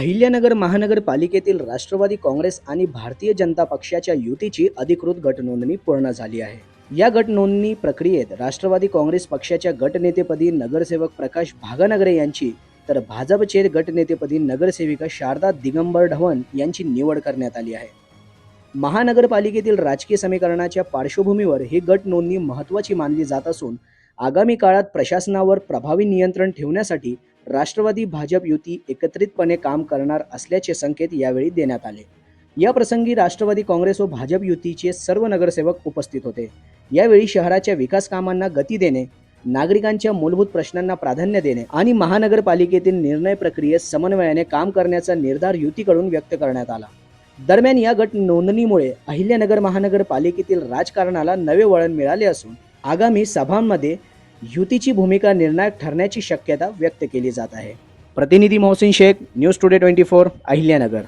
अहिल्यानगर महानगरपालिकेतील राष्ट्रवादी काँग्रेस आणि भारतीय जनता पक्षाच्या युतीची अधिकृत गटनोंदणी पूर्ण झाली आहे। या गटनोंदणी प्रक्रियेत राष्ट्रवादी काँग्रेस पक्षाच्या गटनेतेपदी नगरसेवक प्रकाश भागानगरे यांची तर भाजपचे गटनेतेपदी नगरसेविका शारदा दिगंबर ढवण यांची निवड करण्यात आली आहे। महानगरपालिकेतील राजकीय समीकरणाच्या पार्श्वभूमीवर ही गटनोंदणी महत्त्वाची मानली जात असून आगामी काळात प्रशासनावर प्रभावी नियंत्रण ठेवण्यासाठी राष्ट्रवादी भाजप युती एकत्रितपणे काम करणार असल्याचे संकेत यावेळी देण्यात आले। या प्रसंगी राष्ट्रवादी काँग्रेस व भाजप युतीचे सर्व नगरसेवक उपस्थित होते। यावेळी शहराच्या विकास कामांना गती देणे, नागरिकांच्या मूलभूत प्रश्नांना प्राधान्य देणे आणि महानगरपालिकेतील निर्णय प्रक्रियेत समन्वयाने काम करण्याचा निर्धार युतीकडून व्यक्त करण्यात आला। दरम्यान या गट नोंदणीमुळे अहिल्यानगर महानगरपालिकेतील राजकारणाला नवे वळण मिळाले असून आगामी सभांमध्ये युतीची भूमिका निर्णायक ठरण्याची शक्यता व्यक्त केली जात आहे। प्रतिनिधी मोहसिन शेख, न्यूज टुडे 24, अहिल्यानगर।